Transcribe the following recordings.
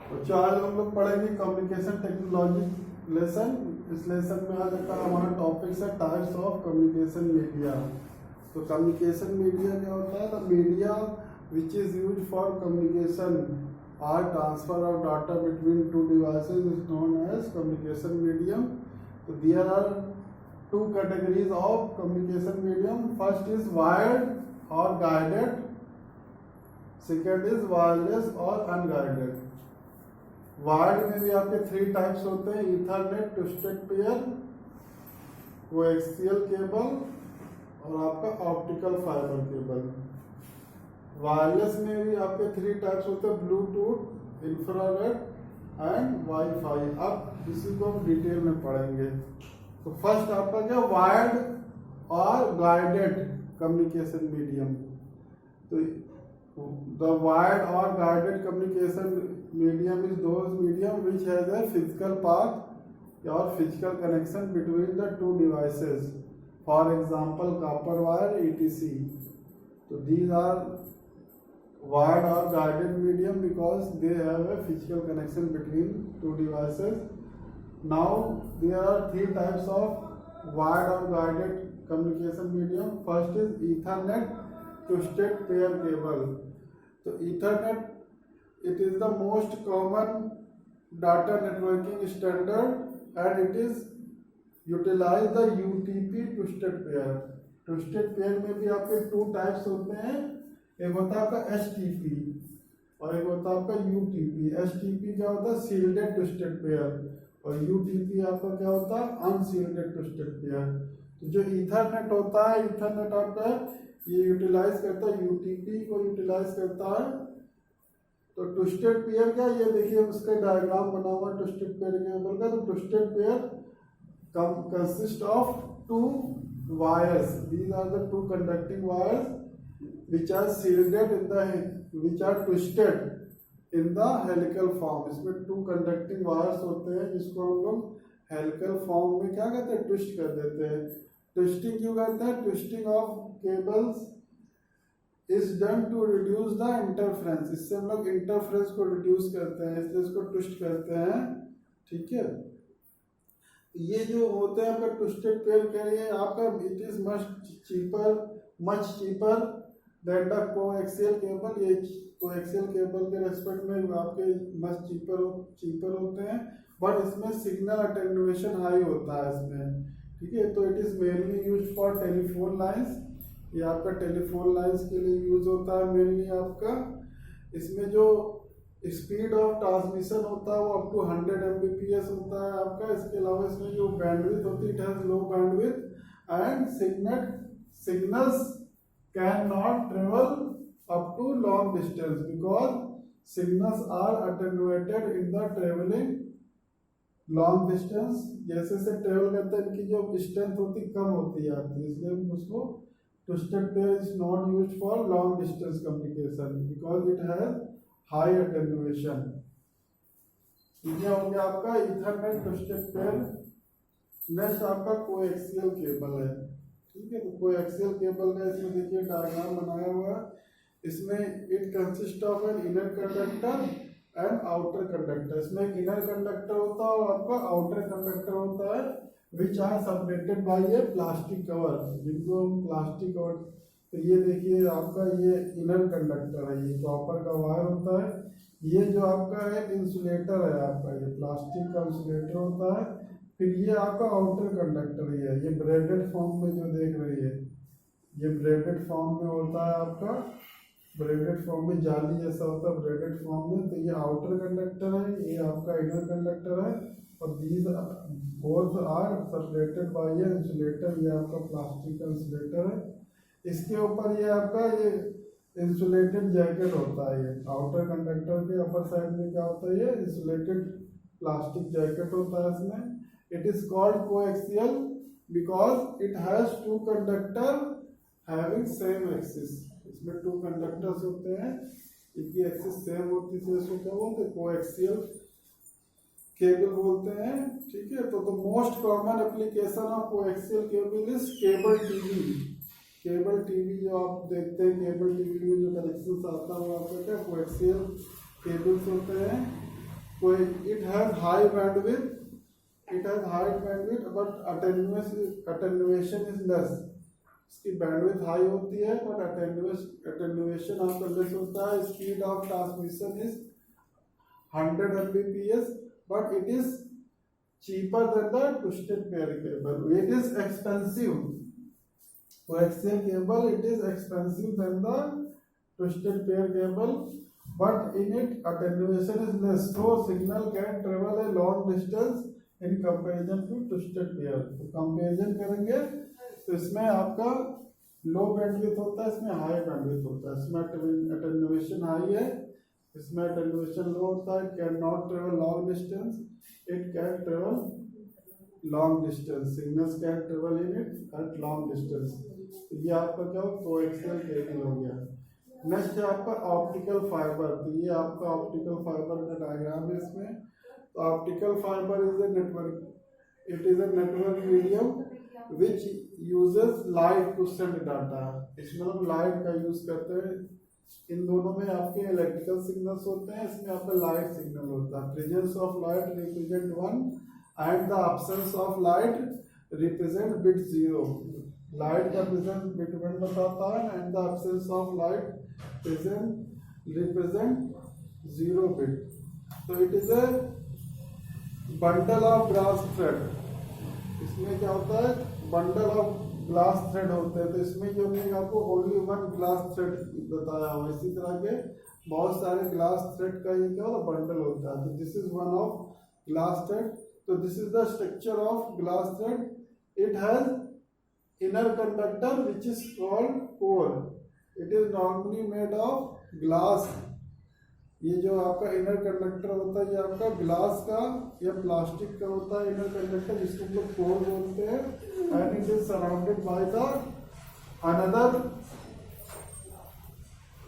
बच्चों आज हम लोग पढ़ेंगे कम्युनिकेशन टेक्नोलॉजी लेसन। इस लेसन में आज का हमारा टॉपिक है टाइप्स ऑफ कम्युनिकेशन मीडिया। तो कम्युनिकेशन मीडिया क्या होता है? The media which is use for communication और transfer of data between two devices is known as communication medium. तो there are two categories of communication medium. First is wired और guided, second is wireless और unguided. Wired में भी आपके 3 types होते हैं, Ethernet, twisted pair, coaxial cable और आपका ऑप्टिकल फाइबर केबल। वायरलेस में भी आपके 3 टाइप्स होते हैं, ब्लूटूथ, इंफ्रारेड एंड वाईफाई। अब इसी को हम डिटेल में पढ़ेंगे। तो फर्स्ट आपका क्या, वायर्ड और गाइडेड कम्युनिकेशन मीडियम। तो the wired or guided communication medium is those medium which has a physical path or physical connection between the two devices, for example copper wire etc. So these are wired or guided medium because they have a physical connection between two devices. Now there are 3 types of wired or guided communication medium. First is Ethernet, twisted pair cable. तो Ethernet, it is the most common data networking standard and it is utilize the UTP twisted pair. Twisted pair में भी आपके 2 types होते हैं, एक होता है आपका STP और एक होता है आपका UTP। STP क्या होता है, सील्डेड ट्विस्टेड पेयर, और UTP आपका क्या होता है, अनसील्डेड ट्विस्टेड पेयर। तो जो ईथरनेट होता है, ईथरनेट आपका ये यूटिलाइज करता है, यूटीपी को यूटिलाइज करता है। तो ट्विस्टेड पेयर क्या, ये देखिए उसका डायग्राम बना हुआ है ट्विस्टेड पेयर केबल का। तो twisted pair consist of 2 wires, these are the 2 conducting wires which are shielded in the which are twisted in the helical form. इसमें 2 कंडक्टिंग वायर्स होते हैं जिसको हम लोग हेलिकल फॉर्म में क्या कहते हैं, ट्विस्ट कर देते हैं। ट्विस्टिंग क्यों करते हैं? Twisting of cables is done to reduce the interference. इससे हम लोग इंटरफ्रेंस को रिड्यूस करते हैं, इसलिए इसको ट्विस्ट करते हैं। ठीक है, ये जो होते हैं आपका ट्विस्टेड पेयर कह रही है आपका, it is much cheaper than the coaxial cable. ये कोएक्सियल केबल के रेस्पेक्ट में आपके मच चीपर होते हैं, बट इसमें सिग्नल अटेन्युएशन हाई होता है इसमें। ठीक है, तो it is mainly used for telephone lines. ये आपका टेलीफोन लाइंस के लिए यूज होता है मेनली आपका। इसमें जो स्पीड ऑफ ट्रांसमिशन होता है वो अप टू 100 Mbps होता है आपका। इसके अलावा इसमें जो बैंडविड्थ होती है, it has low bandwidth and signals can not travel up to long distance because signals are attenuated in the travelling long distance. जैसे से ट्रेवल करते हैं इनकी जो स्ट्रेंथ होती कम होती जाती है, इसलिए हम उसको twisted pair is not used for long distance communication because it has high attenuation. ये हो गया आपका ईथरनेट ट्विस्टेड पेयर। नेक्स्ट आपका कोएक्सियल केबल है। ठीक है, तो कोएक्सियल केबल का इसमें देखिए डायग्राम बनाया हुआ है। इसमें it consist of an inner conductor and outer conductor. इसमें एक इनर कंडक्टर होता है और आपका आउटर कंडक्टर होता है which are separated by a plastic cover, जिनको हम प्लास्टिक कवर। तो ये देखिए आपका ये इनर कंडक्टर है, ये कॉपर का वायर होता है। ये जो आपका है इंसुलेटर है आपका, ये प्लास्टिक का इंसुलेटर होता है। फिर ये आपका आउटर कंडक्टर ही है, ये ब्रेडेड फॉर्म में जो देख रही है, ये ब्रेडेड फॉर्म में होता है आपका। ब्रेडेड फॉर्म में जाली जैसा होता है ब्रेडेड फॉर्म में। तो ये आउटर कंडक्टर है, ये आपका इनर कंडक्टर है, और these both are separated by a insulator. ये आपका प्लास्टिक का इंसुलेटर है। इसके ऊपर ये आपका ये इंसुलेटेड जैकेट होता है। ये आउटर कंडक्टर के अपर साइड में क्या होता है, ये इंसुलेटेड प्लास्टिक जैकेट होता है इसमें। It is called coaxial because it has 2 conductor having same axis. इसमें 2 कंडक्टर्स होते हैं, इनकी एक्सिस सेम होती है, इसको क्या बोलते हैं, कोएक्सियल केबल बोलते हैं। ठीक है, तो the most common application of coaxial cable is cable TV. Cable TV जो आप देखते हैं, केबल टीवी में जो कनेक्शन आता है वो आपका क्या कोएक्सियल केबल्स होते हैं। कोई it has high bandwidth, but attenuation is less. इसकी बैंडविड्थ हाई होती है बट अटेन्युएशन आपका लेस होता है. Speed of transmission is 100 Mbps, but it is cheaper than the twisted pair cable. It is expensive. Coaxial cable, it is expensive than the twisted pair cable, but in it attenuation is less, so signal can travel a long distance in comparison to twisted pair. तो comparison करेंगे तो इसमें आपका लो bandwidth होता है, इसमें high bandwidth होता है. इसमें अटेन्युएशन हाई है, इसमें अटेन्युएशन लो होता है. Can not travel long distance, it can travel long distance. Signals can travel in it at long distance. ये आपका क्या हो, कोएक्सियल केबल हो गया. नेक्स्ट है आपका ऑप्टिकल फाइबर. तो ये आपका ऑप्टिकल फाइबर का डायग्राम है इसमें. तो optical fibre is a network, it is a network medium which uses light to send data. इसमें हम लाइट का यूज करते हैं. इन दोनों में आपके इलेक्ट्रिकल सिग्नल्स होते हैं, इसमें आपका लाइट सिग्नल होता है. Presence of light represent 1 and the absence of light represent bit 0. Light का प्रेजेंट बिट 1 बताता है and the absence of light represent 0 bit. तो it is a bundle of glass thread. इसमें क्या होता है, बंडल ऑफ ग्लास थ्रेड होते हैं. तो इसमें जो मैंने आपको ओनली वन ग्लास थ्रेड बताया हुआ, इसी तरह के बहुत सारे ग्लास थ्रेड का ये क्या होता है, बंडल होता है. तो this is one of glass thread. तो this is the structure of glass thread. It has inner conductor which is called core. It is normally made of glass. ये जो आपका इनर कंडक्टर होता है ये आपका ग्लास का या प्लास्टिक का होता है इनर कंडक्टर, जिसको हम लोग कोर बोलते हैं. And it is surrounded by the another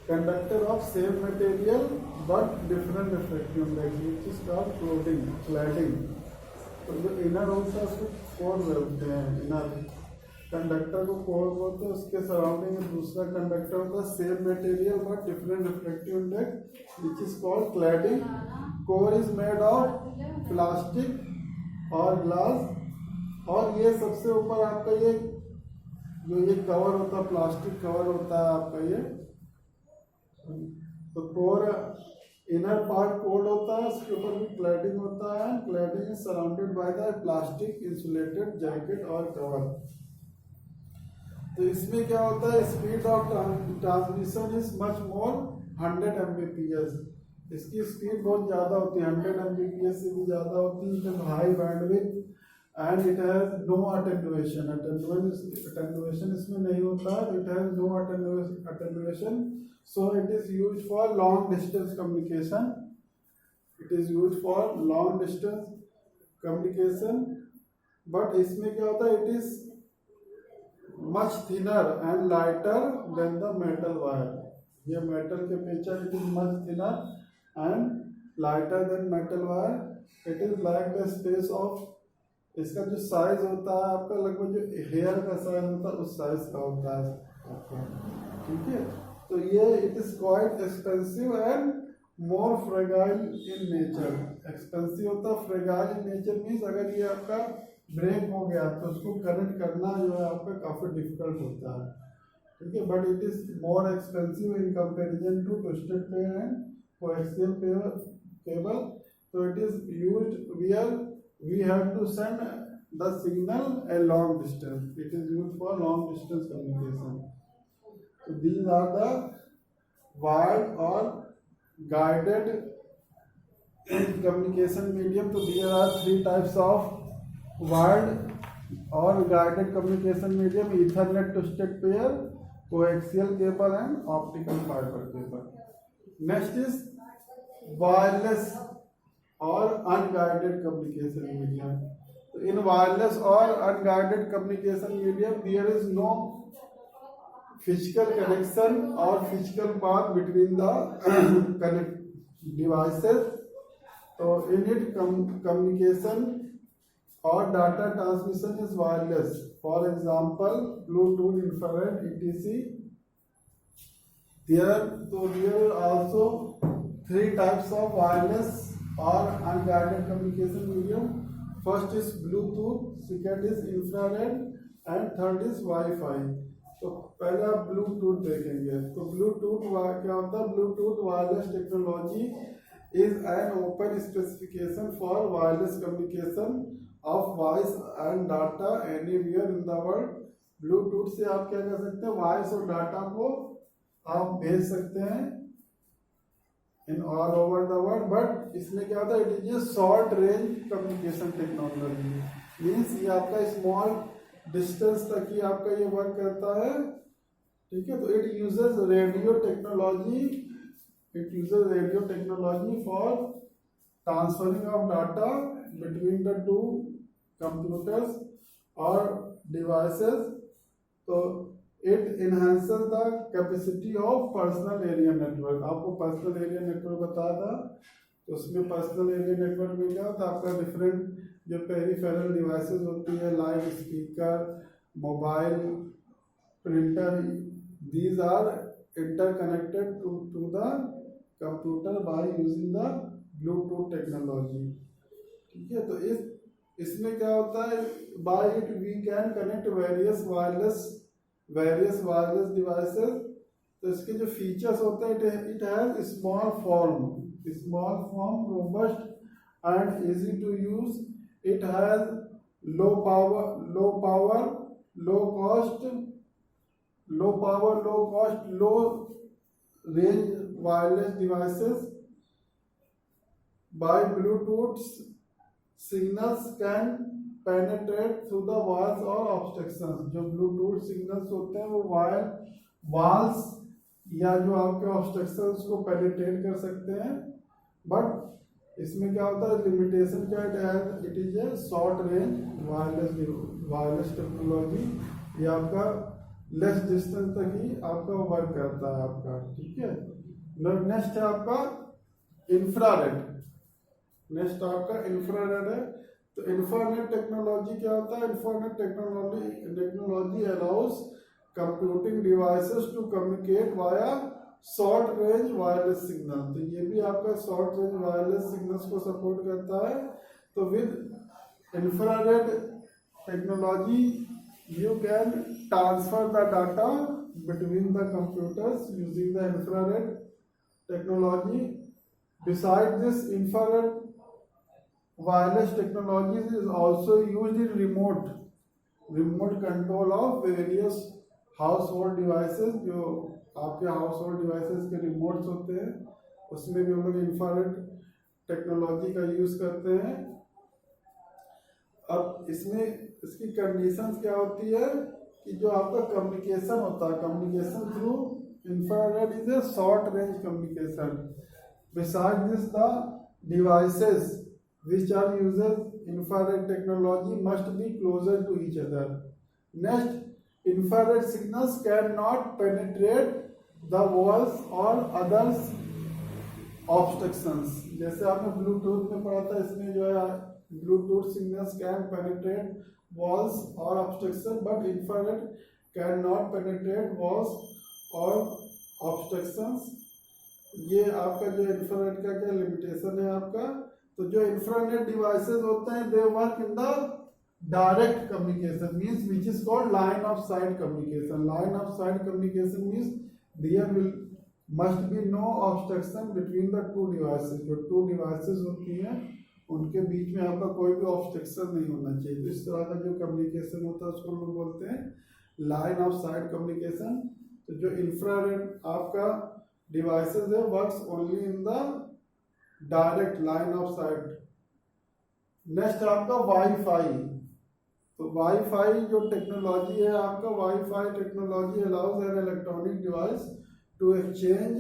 conductor of same material but different refractive index which is called cladding. तो जो इनर होता है उसको कोर बोलते हैं. इनर कंडक्टर को कोर बोलते हैं. उसके सराउंडिंग में दूसरा कंडक्टर होता है same material but different refractive index which is called cladding. Core is made of plastic और glass. और ये सबसे ऊपर आपका ये जो ये कवर होता है, प्लास्टिक कवर होता है आपका ये. तो कोर इनर पार्ट कोड होता है, उसके ऊपर भी क्लैडिंग होता है. Cladding is surrounded by the plastic insulated jacket और कवर. तो इसमें क्या होता है, speed of transmission is much more 100 Mbps. इसकी स्पीड बहुत ज़्यादा होती है, 100 Mbps से भी ज़्यादा होती है. It is high bandwidth and it has no attenuation. Attenuation इसमें नहीं होता है. It has no attenuation, so it is used for long distance communication. It is used for long distance communication. But इसमें क्या होता है, it is much thinner and lighter than the metal wire. ये metal के पेचर it is much thinner and lighter than metal wire. It is like the space of, इसका जो size होता है आपका लगभग जो हेयर का साइज होता है उस साइज का होता है. ठीक है. तो ये it is quite expensive and more fragile in nature. Expensive होता है, फ्रेगाइल इन नेचर मीन्स अगर ये आपका ब्रेक हो गया तो उसको कनेक्ट करना जो है आपका काफ़ी डिफिकल्ट होता है. ठीक है. But it is more expensive in comparison to twisted pair and coaxial cable. तो it is used where we have to send the signal a long distance. It is used for long distance communication. So these are the wired or guided communication medium. So there are 3 types of wired or guided communication medium: Ethernet twisted pair, coaxial cable and optical fiber cable. Next is wireless or unguided communication medium. So in wireless or unguided communication medium there is no physical connection or physical path between the connect devices. So in it communication or data transmission is wireless. For example, Bluetooth, infrared, etc. There are also 3 types of wireless or unguided communication medium. First is Bluetooth, second is infrared and third is Wi-Fi. तो पहले आप Bluetooth देखेंगे। तो Bluetooth क्या होता है? Bluetooth wireless technology is an open specification for wireless communication of voice and data anywhere in the world. Bluetooth से आप क्या कर सकते हैं? वॉइस और डाटा को आप भेज सकते हैं in all over the world. But इसमें क्या होता है? It is A short range communication technology, means ये आपका स्मॉल डिस्टेंस तक ही आपका ये वर्क करता है, ठीक है। तो it uses radio technology for transferring of data between the to computers और डिवाइसेस। तो it enhances the capacity of personal area network. आपको पर्सनल एरिया नेटवर्क बताया था, तो उसमें पर्सनल एरिया नेटवर्क में क्या होता है? आपका डिफरेंट जो पेरिफेरल डिवाइसेस होती है, like speaker, mobile, printer, these are interconnected to the computer by using the Bluetooth technology, ठीक है। तो इसमें क्या होता है? By it we can connect various wireless devices. तो इसके जो फीचर्स होते हैं, it has small form, robust and easy to use. It has low power, low cost, low range wireless devices. By Bluetooth, signals can penetrate through the walls or obstructions. जो Bluetooth signals होते हैं वो walls या जो आपके obstructions को penetrate कर सकते हैं। बट इसमें क्या होता है? लिमिटेशन क्या है? It is A short range wireless technology. ये आपका लेस डिस्टेंस तक ही आपका वर्क करता है आपका, ठीक है। नेक्स्ट है आपका इंफ्रारेड। है। तो इंफ्रारेड टेक्नोलॉजी क्या होता है? Infrared technology allows computing devices to communicate via short range wireless signal. तो ये भी आपका शॉर्ट रेंज वायरलेस सिग्नल्स को सपोर्ट करता है। तो with infrared technology you can transfer the data between the computers using the infrared technology. Beside this infrared wireless technology is also used in remote control of various household devices. जो आपके household devices के remotes होते हैं, उसमें भी हम लोग infrared technology का यूज करते हैं। अब इसमें इसकी कंडीशंस क्या होती है कि जो आपका कम्युनिकेशन होता है, communication through infrared is a short range communication. Beside this the devices which are uses infrared technology must be closer to each other. Next, infrared signals cannot penetrate the walls or others obstructions. जैसे आपने Bluetooth में पढ़ा था, इसमें जो है Bluetooth signals can penetrate walls or obstruction, but infrared cannot penetrate walls or obstructions. ये आपका जो इंफ्रारेड का क्या लिमिटेशन है आपका? तो जो इंफ्रारेड डिवाइसेस होते हैं they work in the direct communication, means which is called line of sight communication. Line of sight communication means there will must be no obstruction between the two devices. जो two devices होती हैं उनके बीच में आपका कोई भी obstruction नहीं होना चाहिए। तो इस तरह का जो कम्युनिकेशन होता है उसको लोग बोलते हैं लाइन ऑफ साइट कम्युनिकेशन। तो जो इंफ्रारेड आपका डिवाइसेस है works only in the direct line of sight. Next आपका वाईफाई। तो वाईफाई जो टेक्नोलॉजी है आपका, wifi technology allows an electronic device to exchange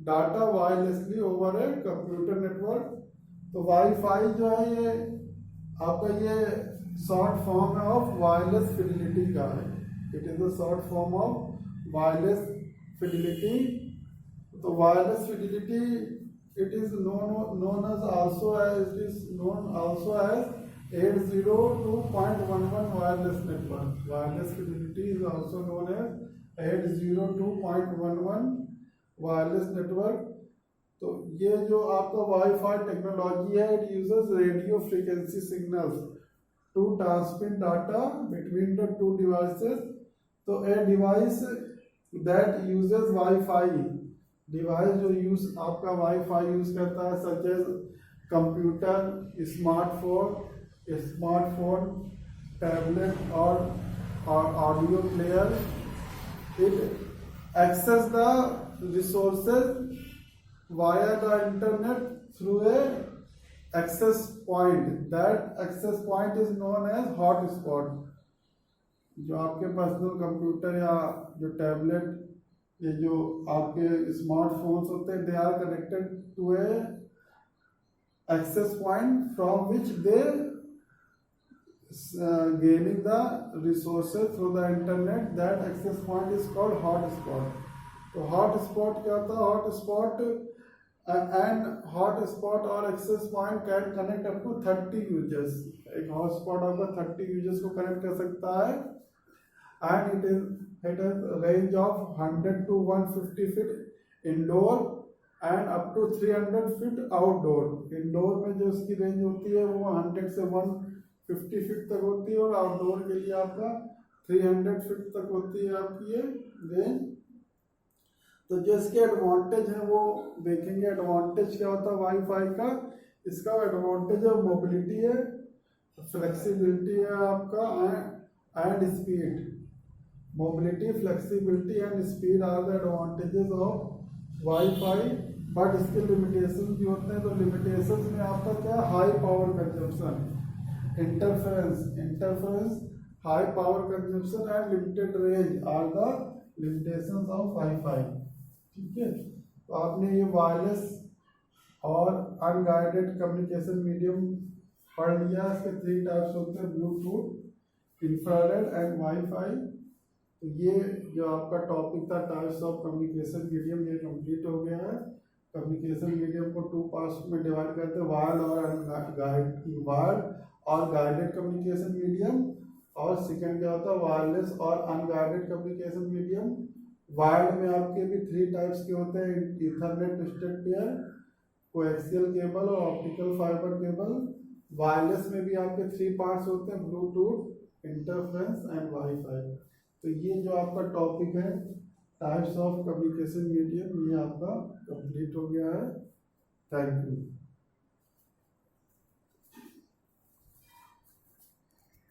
data wirelessly over a computer network. तो वाईफाई जो है ये आपका ये short form of wireless fidelity का है। It is the short form of wireless fidelity. तो wireless fidelity it is known as also as 802.11 wireless network. Wireless fidelity is also known as 802.11 wireless network. तो ये जो आपका wifi technology है, it uses radio frequency signals to transmit data between the two devices. तो a device that uses wifi, device जो use आपका wifi use करता है, such as computer, smartphone, tablet और audio player, it access the resources via the internet through a access point. That access point is known as hotspot. जो आपके personal computer या जो tablet, ये जो आपके स्मार्टफोन्स होते हैं, they are connected to a access point from which they gaining the resources through the internet. That access point is called hotspot. तो hotspot क्या होता है? hotspot and hotspot और access point can connect up to 30 users. एक hotspot आपका 30 users को connect कर सकता है, and it has range of 100 to 150 feet indoor and up to 300 feet outdoor. Indoor में जो इसकी रेंज होती है वो 100 से 150 फीट तक होती है, और आउटडोर के लिए आपका 300 फीट तक होती है आपकी ये रेंज। तो जो इसके एडवांटेज है वो देखेंगे। एडवांटेज क्या होता है वाईफाई का? इसका एडवांटेज है मोबिलिटी है, फ्लेक्सिबिलिटी है आपका, and speed. Mobility, flexibility and speed are the advantages of wifi. But इसके लिमिटेशन भी होते हैं। तो लिमिटेशन में आपका क्या? High power consumption, interference, high power consumption and limited range are the limitations of wifi. ठीक है, तो आपने ये वायरलेस और अनगाइडेड कम्युनिकेशन मीडियम पढ़ लिया। इसके 3 टाइप्स होते हैं, ब्लूटूथ, इंफ्रारेड एंड वाईफाई। तो ये जो आपका टॉपिक था टाइप्स ऑफ कम्युनिकेशन मीडियम, ये कंप्लीट हो गया है। कम्युनिकेशन मीडियम को 2 पार्ट्स में डिवाइड करते हैं, वायर्ड और गाइडेड कम्युनिकेशन मीडियम, और सेकेंड क्या होता है? वायरलेस और अनगाइडेड कम्युनिकेशन मीडियम। वायर्ड में आपके भी 3 टाइप्स के होते हैं, Ethernet, twisted pair, coaxial cable और ऑप्टिकल फाइबर केबल। वायरलेस में भी आपके 3 पार्ट्स होते हैं, ब्लूटूथ, इंटरफेरेंस एंड वाईफाई। तो ये जो आपका टॉपिक है टाइप्स ऑफ कम्युनिकेशन मीडियम, ये आपका कंप्लीट हो गया है। Thank you.